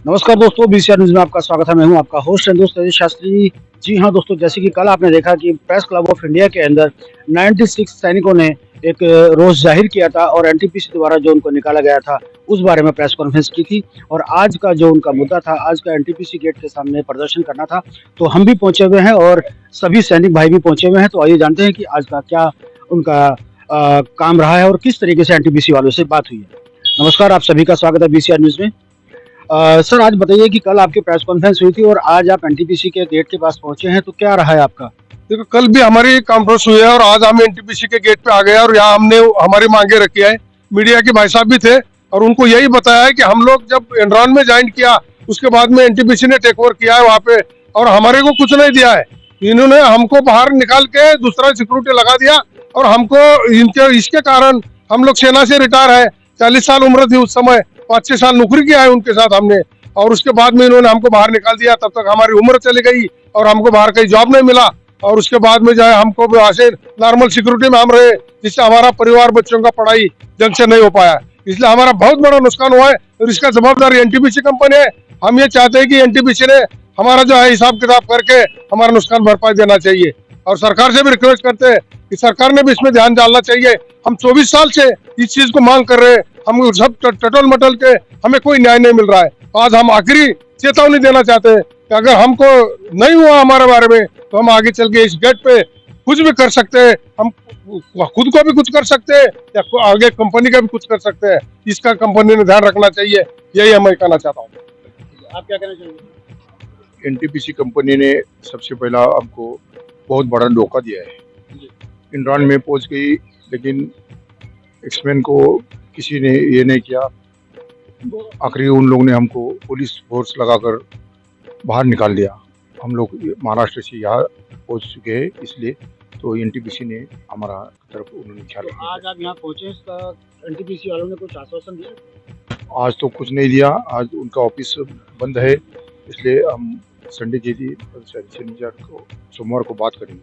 नमस्कार दोस्तों, BCR news में आपका स्वागत है। मैं हूं आपका होस्ट एंड दोस्त तेजस शास्त्री। जी हां दोस्तों, जैसे कि कल आपने देखा कि प्रेस क्लब ऑफ इंडिया के अंदर 96 सैनिकों ने एक रोष जाहिर किया था और एनटीपीसी द्वारा जो उनको निकाला गया था उस बारे में प्रेस कॉन्फ्रेंस की थी। और आज का जो उनका मुद्दा था, आज का एनटीपीसी गेट के सामने प्रदर्शन करना था। तो हम भी पहुंचे हुए हैं और सभी सैनिक भाई भी पहुंचे हुए हैं। तो आइए जानते हैं कि आज का क्या उनका काम रहा है और किस तरीके से एनटीपीसी वालों से बात हुई है। नमस्कार, आप सभी का स्वागत है बीसीआर न्यूज में। सर, आज बताइए कि कल आपकी प्रेस कॉन्फ्रेंस हुई थी और आज आप एनटीपीसी के गेट के पास पहुंचे हैं, तो क्या रहा है आपका? देखो, कल भी हमारी कॉन्फ्रेंस हुई है और आज हम एनटीपीसी के गेट पे आ गए और यहाँ हमने हमारी मांगे रखी है। मीडिया के भाई साहब भी थे और उनको यही बताया है कि हम लोग जब एनरॉन में ज्वाइन किया उसके बाद में एनटीपीसी ने टेक ओवर किया है वहाँ पे और हमारे को कुछ नहीं दिया है। इन्होंने हमको बाहर निकाल के दूसरा सिक्योरिटी लगा दिया और हमको इसके कारण हम लोग सेना से रिटायर है। 40 साल उम्र थी उस समय, 5-6 साल नौकरी किया है उनके साथ हमने, और उसके बाद में इन्होंने हमको बाहर निकाल दिया। तब तक हमारी उम्र चली गई और हमको बाहर कहीं जॉब नहीं मिला और उसके बाद में जो है हमको ऐसे नॉर्मल सिक्योरिटी में हम रहे, जिससे हमारा परिवार बच्चों का पढ़ाई ढंग से नहीं हो पाया। इसलिए हमारा बहुत बड़ा नुकसान हुआ है और इसका जवाबदार एनटीपीसी कंपनी है। हम ये चाहते हैं कि एनटीपीसी ने हमारा जो है हिसाब किताब करके हमारा नुकसान भरपाई देना चाहिए और सरकार से भी रिक्वेस्ट करते हैं कि सरकार ने भी इसमें ध्यान डालना चाहिए। हम 24 साल से इस चीज को मांग कर रहे हैं, हम सब टटल मटल के हमें कोई न्याय नहीं मिल रहा है। आज हम आखिरी चेतावनी देना चाहते हैं कि अगर हमको नहीं हुआ हमारे बारे में तो हम आगे चल के इस गेट पे कुछ भी कर सकते हैं। हम खुद को भी कुछ कर सकते हैं या आगे कंपनी का भी कुछ कर सकते हैं। इसका कंपनी ने ध्यान रखना चाहिए, यही मैं कहना चाहता हूँ। आप क्या कहना चाहेंगे? एनटीपीसी कंपनी ने सबसे पहला हमको बहुत बड़ा धोखा दिया है। एनरॉन में पहुंच गई लेकिन एक्समैन को किसी ने ये नहीं किया। आखिरी उन लोगों ने हमको पुलिस फोर्स लगाकर बाहर निकाल दिया। हम लोग महाराष्ट्र से यहाँ पहुंच चुके हैं, इसलिए तो एनटीपीसी ने हमारा तरफ उन्होंने ख्याल रखा। आज आप यहाँ पहुंचे, इसका एनटीपीसी वालों ने कुछ आश्वासन दिया? आज तो कुछ नहीं दिया, आज उनका ऑफिस बंद है, इसलिए हम संडे के दिन शनिवार को सोमवार को बात करेंगे।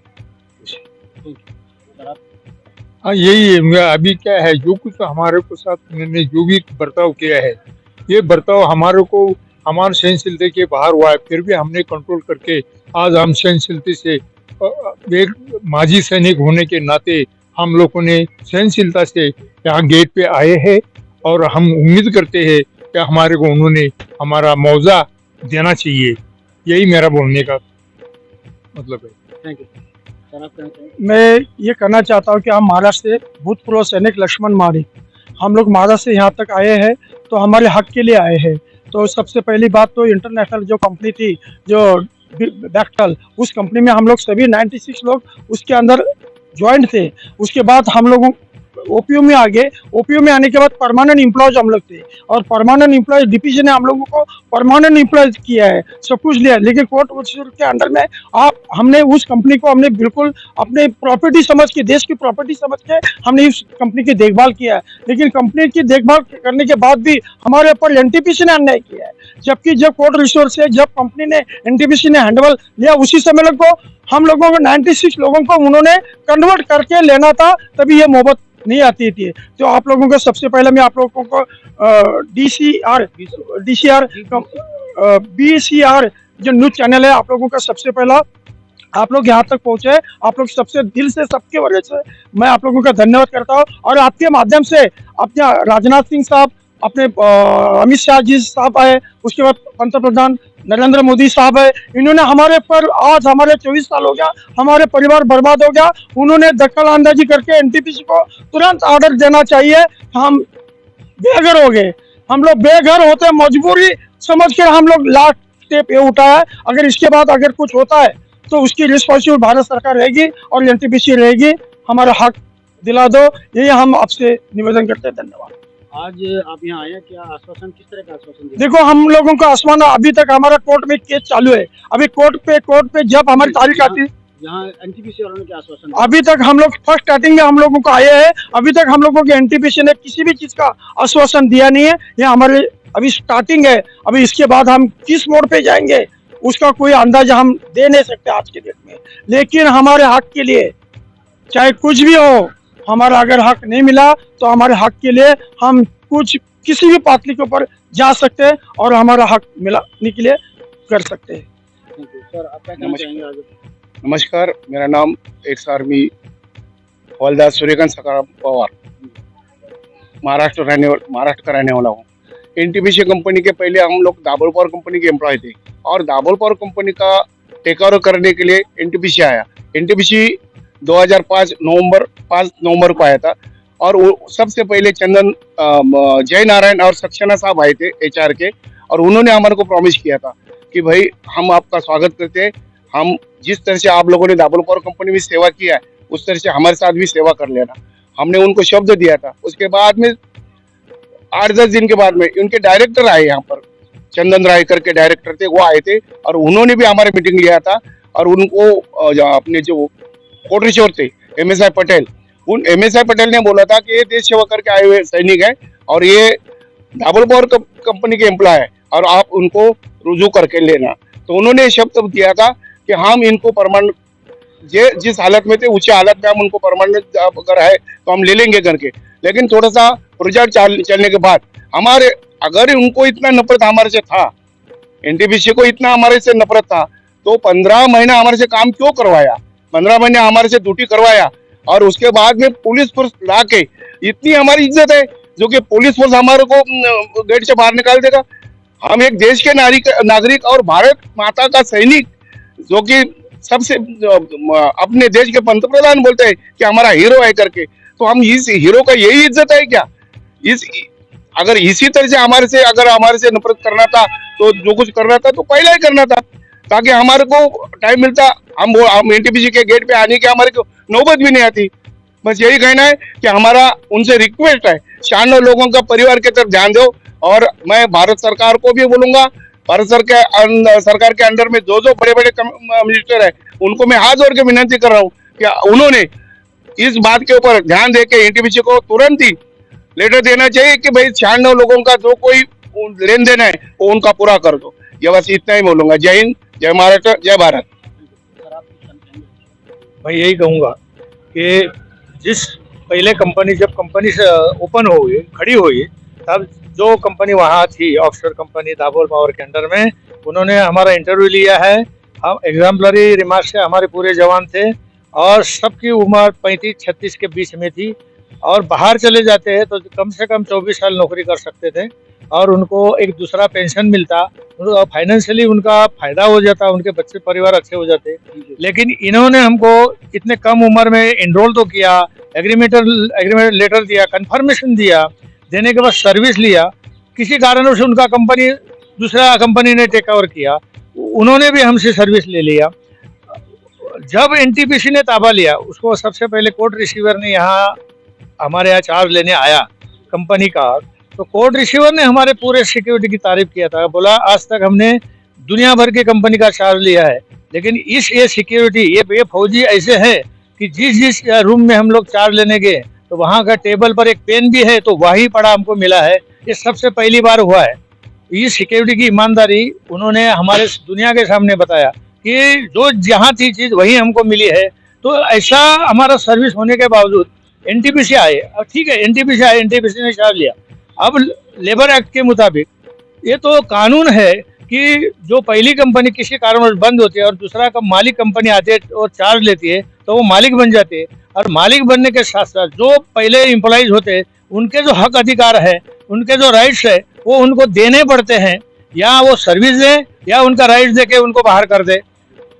हाँ, यही है। अभी क्या है, जो कुछ हमारे को साथ उन्होंने जो भी बर्ताव किया है, ये बर्ताव हमारे को हमारे सहनशीलता के बाहर हुआ है। फिर भी हमने कंट्रोल करके आज हम सहनशीलता से, एक माजी सैनिक होने के नाते हम लोगों ने सहनशीलता से यहाँ गेट पे आए हैं और हम उम्मीद करते हैं कि हमारे को उन्होंने हमारा मुआवजा देना चाहिए। यही मेरा बोलने का मतलब है। Thank you. मैं ये कहना चाहता हूँ कि हम महाराष्ट्र से भूतपूर्व सैनिक लक्ष्मण मारी, हम लोग महाराष्ट्र से यहाँ तक आए हैं तो हमारे हक के लिए आए हैं। तो सबसे पहली बात तो इंटरनेशनल जो कंपनी थी, जो बैक्टल, उस कंपनी में हम लोग सभी 96 लोग उसके अंदर ज्वाइंट थे। उसके बाद हम लोगों ओपीयू में आ गए। ओपीयू में आने के बाद परमानेंट एम्प्लॉयज हम लोग थे और परमानेंट एम्प्लॉयज डीपीसी ने हम लोगों को परमानेंट एम्प्लॉयज किया है, सब कुछ लिया। लेकिन कोर्ट के अंडर में हमने उस कंपनी को हमने बिल्कुल अपने प्रॉपर्टी समझ के, देश की प्रॉपर्टी समझ के हमने उस कंपनी की देखभाल किया है। लेकिन कंपनी की देखभाल करने के बाद भी हमारे ऊपर एनटीपीसी ने अन्याय किया है। जबकि जब कोर्ट रिसोर्स से जब कंपनी ने एनटीपीसी ने हैंडल लिया, उसी समय को हम लोगों को 96 लोगों को उन्होंने कन्वर्ट करके लेना था, तभी ये मोहब्बत नहीं आती थी। तो आप लोगों को सबसे पहले मैं आप लोगों को बीसीआर जो न्यूज चैनल है, आप लोगों का सबसे पहला, आप लोग यहाँ तक पहुंचे, आप लोग सबसे दिल से, सबके वजह से मैं आप लोगों का धन्यवाद करता हूँ। और आपके माध्यम से अपने राजनाथ सिंह साहब, अपने अमित शाह जी साहब आए, उसके बाद पंतप्रधान नरेंद्र मोदी साहब है, इन्होंने हमारे पर, आज हमारे 24 साल हो गया, हमारे परिवार बर्बाद हो गया। उन्होंने दखल अंदाजी करके एनटीपीसी को तुरंत ऑर्डर देना चाहिए। हम बेघर हो गए, हम लोग बेघर होते, मजबूरी समझ कर हम लोग लास्ट स्टेप ये उठाया। अगर इसके बाद अगर कुछ होता है तो उसकी रिस्पॉन्सिबल भारत सरकार रहेगी और एनटीपीसी रहेगी। हमारा हक दिला दो, यही हम आपसे निवेदन करते हैं। धन्यवाद। आज आप यहाँ आए, क्या आश्वासन, किस तरह का आश्वासन दिया? देखो, हम लोगों को आसमान, अभी तक हमारा कोर्ट में केस चालू है। अभी कोर्ट पे जब हमारी तारीख आती है, यहाँ एनटीपीसी वालों ने क्या आश्वासन? अभी तक हम लोग फर्स्ट स्टार्टिंग में हम लोगों को आए हैं, अभी तक हम लोगों के एनटीपीसी ने किसी भी चीज का आश्वासन दिया नहीं है। ये हमारे अभी स्टार्टिंग है। अभी इसके बाद हम किस मोड़ पे जाएंगे उसका कोई अंदाजा हम दे नहीं सकते आज के डेट में। लेकिन हमारे हक के लिए चाहे कुछ भी हो, हमारा अगर हक नहीं मिला तो हमारे हक के लिए हम कुछ किसी भी पार्टी के ऊपर जा सकते हैं और हमारा हक मिलाने के लिए कर सकते हैं। सर आप क्या कहना नमस्कार। चाहेंगे आगे? नमस्कार, मेरा नाम एक्स आर्मी हवलदार सूर्यकांत सकाराम पवार, महाराष्ट्र का रहने वाला हूँ। एनटीपीसी कंपनी के पहले हम लोग दाभोल पावर कंपनी के एम्प्लॉय थे और दाभोल पावर कंपनी का टेक ओवर करने के लिए एनटीपीसी आया। एनटीपीसी 2005 नवंबर को आया था और वो सबसे पहले चंदन जय नारायण और सक्सेना साहब आए थे एचआर के, और उन्होंने हमारे को प्रॉमिस किया था कि भाई हम आपका स्वागत करते हैं, हम जिस तरह से आप लोगों ने दाभोल पावर कंपनी में सेवा किया है उस तरह से हमारे साथ भी सेवा कर लेना। हमने उनको शब्द दिया था। उसके बाद में 8-10 दिन के बाद में उनके डायरेक्टर आए यहाँ पर, चंदन राय करके डायरेक्टर थे, वो आए थे और उन्होंने भी हमारे मीटिंग लिया था और उनको अपने जो कोटरेश्वर थे MSI पटेल, उन MSI पटेल ने बोला था कि ये देश सेवा करके आए हुए सैनिक है और ये दाभोल पावर कंपनी के एम्प्लॉय है और आप उनको रुजू करके लेना। तो उन्होंने शब्द दिया था कि हम इनको परमानेंट जिस हालत में थे उसी हालत में हम उनको परमानेंट अगर है तो हम ले लेंगे करके। लेकिन थोड़ा सा प्रोजेक्ट चलने के बाद हमारे, अगर उनको इतना नफरत हमारे से था, एनटीपीसी को इतना हमारे से नफरत था, तो 15 महीना हमारे से काम क्यों करवाया, 15 महीने हमारे से ड्यूटी करवाया और उसके बाद में पुलिस फोर्स ला के, इतनी हमारी इज्जत है जो कि पुलिस फोर्स हमारे को गेट से बाहर निकाल देगा। हम एक देश के नागरिक और भारत माता का सैनिक जो कि सबसे अपने देश के पंतप्रधान बोलते हैं कि हमारा हीरो है करके, तो हम इस हीरो का यही इज्जत है क्या? अगर इसी तरह से हमारे से नफरत करना था तो जो कुछ करना था तो पहले ही करना था, ताकि हमारे को टाइम मिलता, हम एनटीपीसी के गेट पे आने की हमारे को नौबत भी नहीं आती। बस यही कहना है कि हमारा उनसे रिक्वेस्ट है, 96 लोगों का परिवार की तरफ ध्यान दो। और मैं भारत सरकार को भी बोलूंगा, भारत सरकार के अंडर में जो बड़े बड़े मिनिस्टर है उनको मैं हाथ जोड़ के विनती कर रहा हूँ कि उन्होंने इस बात के ऊपर ध्यान देके एनटीपीसी को तुरंत ही लेटर देना चाहिए कि भाई 96 लोगों का जो कोई लेन देन है वो उनका पूरा कर दो। ये बस इतना ही बोलूंगा। जय हिंद, जय महाराष्ट्र, जय भारत। मैं यही कहूँगा कि जिस पहले जब कंपनी से ओपन हो गई, खड़ी हुई, तब जो कंपनी वहाँ थी, ऑफशोर कंपनी दाभोल पावर के अंडर में, उन्होंने हमारा इंटरव्यू लिया है। हम एग्जाम्पलरी रिमार्क से हमारे पूरे जवान थे और सबकी उम्र 35-36 के बीच में थी और बाहर चले जाते हैं तो कम से कम 24 साल नौकरी कर सकते थे और उनको एक दूसरा पेंशन मिलता, फाइनेंशियली उनका फायदा हो जाता, उनके बच्चे परिवार अच्छे हो जाते। लेकिन इन्होंने हमको इतने कम उम्र में एनरोल तो किया, एग्रीमेंट लेटर दिया, कंफर्मेशन दिया, देने के बाद सर्विस लिया, किसी कारण से उनका दूसरा कंपनी ने टेक ओवर किया, उन्होंने भी हमसे सर्विस ले लिया। जब एनटीपीसी ने ताबा लिया, उसको सबसे पहले कोर्ट रिसीवर ने हमारे यहाँ चार्ज लेने आया कंपनी का, तो कोर्ट रिसीवर ने हमारे पूरे सिक्योरिटी की तारीफ किया था, बोला आज तक हमने दुनिया भर की कंपनी का चार्ज लिया है, लेकिन ये सिक्योरिटी, ये फौजी ऐसे है कि जिस रूम में हम लोग चार्ज लेने गए तो वहाँ का टेबल पर एक पेन भी है तो वही पड़ा हमको मिला है। ये सबसे पहली बार हुआ है। ये सिक्योरिटी की ईमानदारी उन्होंने हमारे दुनिया के सामने बताया कि जो जहाँ थी चीज़ वही हमको मिली है। तो ऐसा हमारा सर्विस होने के बावजूद एनटीपीसी आए, ठीक है, एनटीपीसी आए, एनटीपीसी ने चार्ज लिया। अब लेबर एक्ट के मुताबिक ये तो कानून है कि जो पहली कंपनी किसी कारणवश बंद होती है और दूसरा मालिक कंपनी आती है और चार्ज लेती है तो वो मालिक बन जाते हैं, और मालिक बनने के साथ साथ जो पहले एम्प्लॉइज होते हैं उनके जो हक अधिकार है, उनके जो राइट्स है वो उनको देने पड़ते हैं, या वो सर्विस दे या उनका राइट्स दे के उनको बाहर कर दे।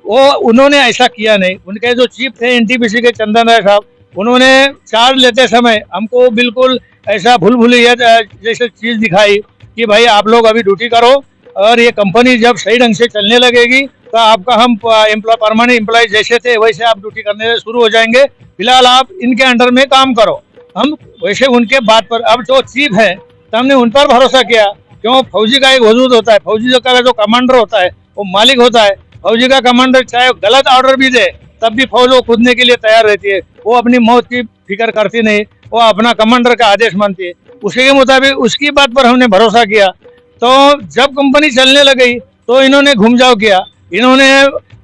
वो उन्होंने ऐसा किया नहीं। उनके जो चीफ थे एनटीपीसी के चंदन राय साहब, उन्होंने चार्ज लेते समय हमको बिल्कुल ऐसा भूल-भुलैया जैसे चीज़ दिखाई कि भाई आप लोग अभी ड्यूटी करो और ये कंपनी जब सही ढंग से चलने लगेगी तो आपका हम परमानेंट एम्प्लॉय जैसे थे वैसे आप ड्यूटी करने शुरू हो जाएंगे, फिलहाल आप इनके अंडर में काम करो। हम वैसे उनके बात पर, अब जो चीफ है तो हमने उन पर भरोसा किया। क्यों? फौजी का एक वजूद होता है, फौजी का जो कमांडर होता है वो मालिक होता है। फौजी का कमांडर चाहे गलत ऑर्डर भी दे तब भी फौज वो कूदने के लिए तैयार रहती है, वो अपनी मौत की फिक्र करती नहीं, वो अपना कमांडर का आदेश मानती है। उसी के मुताबिक उसकी बात पर हमने भरोसा किया। तो जब कंपनी चलने लगी तो इन्होंने घुमजाव किया, इन्होंने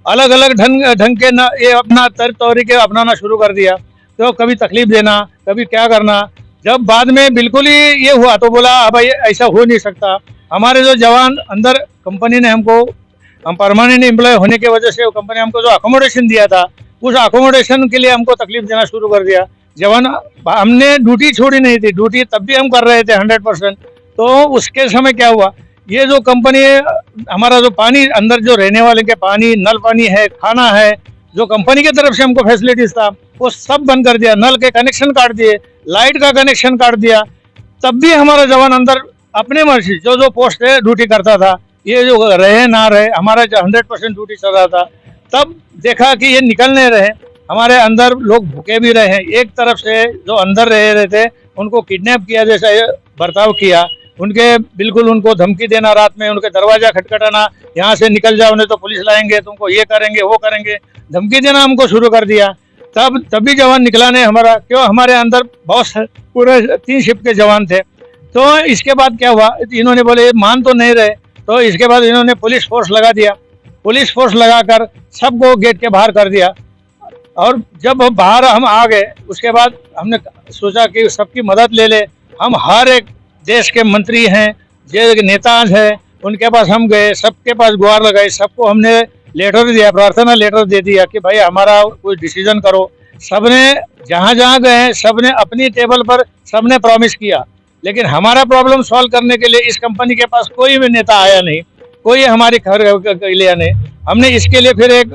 अलग अलग ढंग के ये अपना तरीके अपनाना शुरू कर दिया। तो कभी तकलीफ देना, कभी क्या करना। जब बाद में बिल्कुल ही ये हुआ तो बोला अब ये ऐसा हो नहीं सकता। हमारे जो जवान अंदर कंपनी ने हमको, हम परमानेंट एम्प्लॉय होने की वजह से वो कंपनी हमको जो अकोमोडेशन दिया था उस अकोमोडेशन के लिए हमको तकलीफ देना शुरू कर दिया। जवान, हमने ड्यूटी छोड़ी नहीं थी, ड्यूटी तब भी हम कर रहे थे 100%। तो उसके समय क्या हुआ, ये जो कंपनी हमारा जो पानी अंदर जो रहने वाले के पानी, नल पानी है, खाना है, जो कंपनी की तरफ से हमको फैसिलिटीज था वो सब बंद कर दिया। नल के कनेक्शन काट दिए, लाइट का कनेक्शन काट दिया। तब भी हमारा जवान अंदर अपने मर्जी जो जो पोस्ट है ड्यूटी करता था। ये जो रहे ना रहे, हमारा जो 100% ड्यूटी चल रहा था। तब देखा कि ये निकल नहीं रहे, हमारे अंदर लोग भूखे भी रहे हैं। एक तरफ से जो अंदर रह रहे थे उनको किडनैप किया जैसा ये बर्ताव किया, उनके बिल्कुल उनको धमकी देना, रात में उनके दरवाजा खटखटाना, यहाँ से निकल जाओ नहीं तो पुलिस लाएंगे, तुमको ये करेंगे वो करेंगे, धमकी देना हमको शुरू कर दिया। तभी जवान निकला नहीं हमारा, क्यों, हमारे अंदर बहुत पूरे 3 शिफ्ट के जवान थे। तो इसके बाद क्या हुआ, इन्होंने बोले मान तो नहीं रहे, तो इसके बाद इन्होंने पुलिस फोर्स लगा दिया। पुलिस फोर्स लगाकर सबको गेट के बाहर कर दिया। और जब बाहर हम आ गए उसके बाद हमने सोचा कि सबकी मदद ले ले। हम हर एक देश के मंत्री हैं, जो नेता हैं, उनके पास हम गए, सबके पास गुहार लगाई, सबको हमने लेटर दिया, प्रार्थना लेटर दे दिया कि भाई हमारा कोई डिसीजन करो। सबने जहाँ जहाँ गए सबने अपनी टेबल पर सबने प्रॉमिस किया, लेकिन हमारा प्रॉब्लम सॉल्व करने के लिए इस कंपनी के पास कोई भी नेता आया नहीं, कोई हमारी खबर लिया नहीं। हमने इसके लिए फिर एक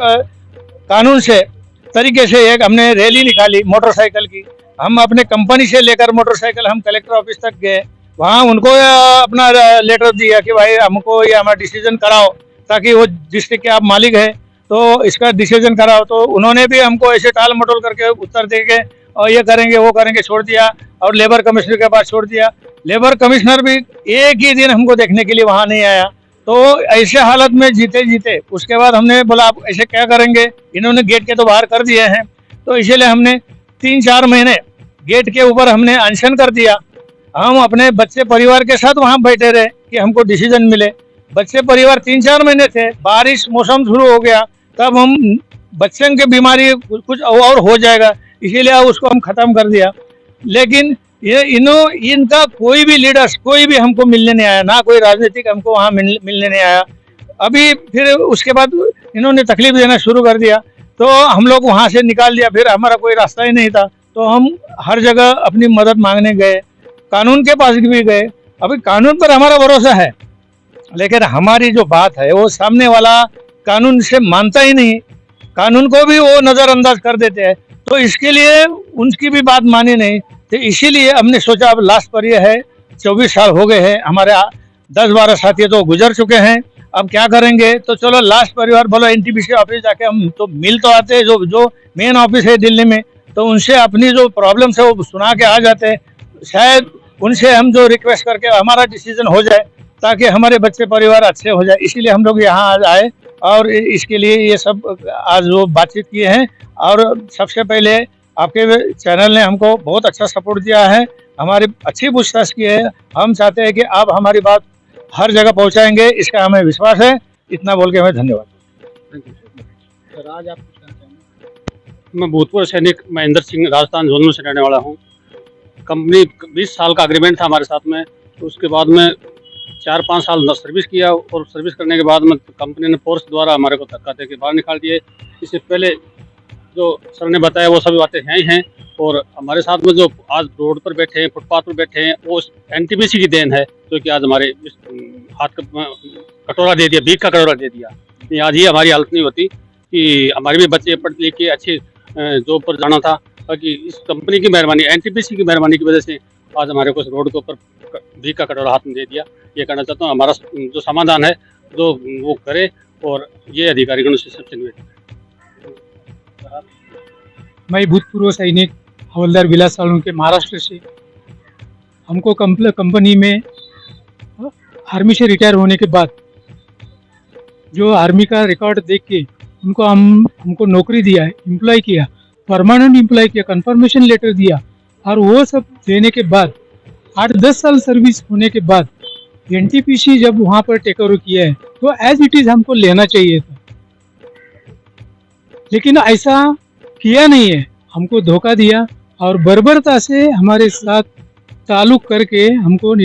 कानून से तरीके से एक हमने रैली निकाली मोटरसाइकिल की। हम अपने कंपनी से लेकर मोटरसाइकिल हम कलेक्टर ऑफिस तक गए, वहाँ उनको अपना लेटर दिया कि भाई हमको ये हमारा डिसीजन कराओ, ताकि वो डिस्ट्रिक्ट के आप मालिक है तो इसका डिसीजन कराओ। तो उन्होंने भी हमको ऐसे टाल मटोल करके उत्तर देके और ये करेंगे वो करेंगे छोड़ दिया, और लेबर कमिश्नर के पास छोड़ दिया। लेबर कमिश्नर भी एक ही दिन हमको देखने के लिए वहाँ नहीं आया। तो ऐसे हालत में जीते जीते उसके बाद हमने बोला आप ऐसे क्या करेंगे, इन्होंने गेट के तो बाहर कर दिए हैं, तो इसीलिए हमने 3-4 महीने गेट के ऊपर हमने अनशन कर दिया। हम अपने बच्चे परिवार के साथ वहाँ बैठे रहे कि हमको डिसीजन मिले। बच्चे परिवार 3-4 महीने थे, बारिश मौसम शुरू हो गया, तब हम बच्चों की बीमारी कुछ और हो जाएगा, इसीलिए उसको हम खत्म कर दिया। लेकिन ये इनका कोई भी लीडर्स कोई भी हमको मिलने नहीं आया, ना कोई राजनीतिक हमको वहाँ मिलने नहीं आया। अभी फिर उसके बाद इन्होंने तकलीफ देना शुरू कर दिया, तो हम लोग वहाँ से निकाल दिया। फिर हमारा कोई रास्ता ही नहीं था, तो हम हर जगह अपनी मदद मांगने गए, कानून के पास भी गए। अभी कानून पर हमारा भरोसा है, लेकिन हमारी जो बात है वो सामने वाला कानून से मानता ही नहीं, कानून को भी वो नज़रअंदाज कर देते हैं। तो इसके लिए उनकी भी बात मानी नहीं, तो इसीलिए हमने सोचा अब लास्ट पर ये है, 24 साल हो गए हैं, हमारे 10-12 साथी तो गुजर चुके हैं, अब क्या करेंगे। तो चलो लास्ट परिवार बोलो एनटीपीसी ऑफिस जाके हम तो मिल तो आते हैं, जो मेन ऑफिस है दिल्ली में, तो उनसे अपनी जो प्रॉब्लम्स है वो सुना के आ जाते हैं। शायद उनसे हम जो रिक्वेस्ट करके हमारा डिसीजन हो जाए, ताकि हमारे बच्चे परिवार अच्छे हो जाए। इसीलिए हम लोग यहाँ आज आए और इसके लिए ये सब आज वो बातचीत किए हैं। और सबसे पहले आपके चैनल ने हमको बहुत अच्छा सपोर्ट दिया है, हमारी अच्छी पूछताछ की है। हम चाहते हैं कि आप हमारी बात हर जगह पहुंचाएंगे, इसका हमें विश्वास है। इतना बोल के हमें धन्यवाद। सर आज आप कुछ कहना चाहेंगे? मैं भूतपूर्व सैनिक महेंद्र सिंह राजस्थान जोनल से रहने वाला हूँ। कंपनी 20 साल का एग्रीमेंट था हमारे साथ में, तो उसके बाद में 4-5 साल सर्विस किया, और सर्विस करने के बाद में कंपनी ने फोर्स द्वारा हमारे को धक्का दे के बाहर निकाल दिए। इससे पहले जो सर ने बताया वो सभी बातें हैं ही हैं। और हमारे साथ में जो आज रोड पर बैठे हैं, फुटपाथ पर बैठे हैं, वो एनटीपीसी की देन है, जो कि आज हमारे हाथ का कटोरा दे दिया, भीख का कटोरा दे दिया। आज ये हमारी हालत नहीं होती कि हमारे भी बच्चे पढ़ लिख के अच्छे जॉब पर जाना था, बाकी इस कंपनी की मेहरबानी, एनटीपीसी की मेहरबानी की वजह से आज हमारे को रोड के ऊपर भीख का कटोरा हाथ में दे दिया। ये कहना चाहता हूँ, हमारा जो समाधान है जो वो करे, और ये अधिकारीगण से सबसे निवेदन है। मैं भूतपूर्व सैनिक हवलदार विलास सालुन के महाराष्ट्र से। हमको कंपनी में आर्मी से रिटायर होने के बाद जो आर्मी का रिकॉर्ड देख के हमको नौकरी दिया है, एम्प्लॉय किया, परमानेंट एम्प्लॉय किया, कंफर्मेशन लेटर दिया, और वो सब देने के बाद 8-10 साल सर्विस होने के बाद एनटीपीसी जब वहाँ पर टेक ओवर किया है, तो एज इट इज हमको लेना चाहिए था, लेकिन ऐसा किया नहीं है। हमको धोखा दिया और बर्बरता से हमारे साथ ताल्लुक करके हमको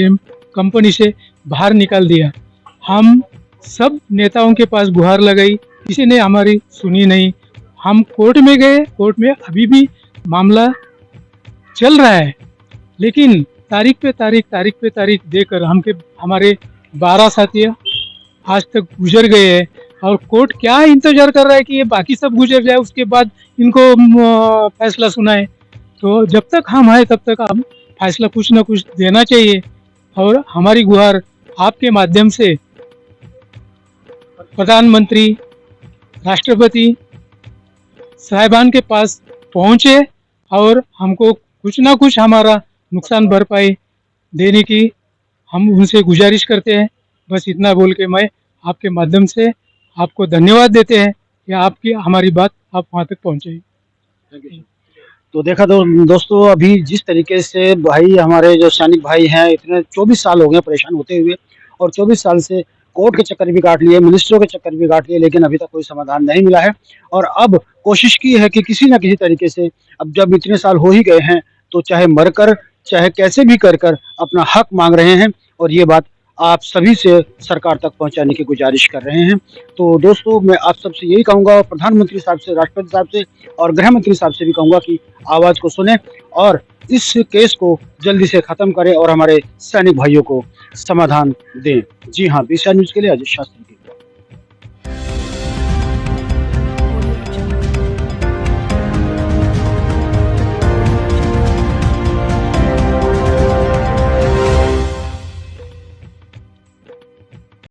कंपनी से बाहर निकाल दिया। हम सब नेताओं के पास गुहार लगाई, किसी ने हमारी सुनी नहीं। हम कोर्ट में गए, कोर्ट में अभी भी मामला चल रहा है, लेकिन तारीख पे तारीख देकर हमारे 12 साथी आज तक गुजर गए हैं। और कोर्ट क्या इंतजार कर रहा है कि ये बाकी सब गुजर जाए, उसके बाद इनको फैसला सुनाए। तो जब तक हम आए तब तक हम फैसला कुछ ना कुछ देना चाहिए। और हमारी गुहार आपके माध्यम से प्रधानमंत्री, राष्ट्रपति साहिबान के पास पहुंचे और हमको कुछ ना कुछ हमारा नुकसान भरपाई देने की हम उनसे गुजारिश करते हैं। बस इतना बोल के मैं आपके माध्यम से आपको धन्यवाद देते हैं कि आपकी हमारी बात आप वहाँ तक पहुँचाई। तो देखा दोस्तों, अभी जिस तरीके से भाई हमारे जो सैनिक भाई हैं, इतने 24 साल हो गए परेशान होते हुए, और 24 साल से कोर्ट के चक्कर भी काट लिए, मिनिस्टरों के चक्कर भी काट लिए, लेकिन अभी तक कोई समाधान नहीं मिला है। और अब कोशिश की है कि किसी न किसी तरीके से, अब जब इतने साल हो ही गए हैं, तो चाहे मरकर चाहे कैसे भी कर अपना हक मांग रहे हैं, और ये बात आप सभी से सरकार तक पहुंचाने की गुजारिश कर रहे हैं। तो दोस्तों, मैं आप सबसे यही कहूँगा, प्रधानमंत्री साहब से, राष्ट्रपति साहब से और गृह मंत्री साहब से भी कहूँगा कि आवाज़ को सुने और इस केस को जल्दी से ख़त्म करें और हमारे सैनिक भाइयों को समाधान दें। जी हाँ, बीसीआर न्यूज़ के लिए अजय शास्त्री।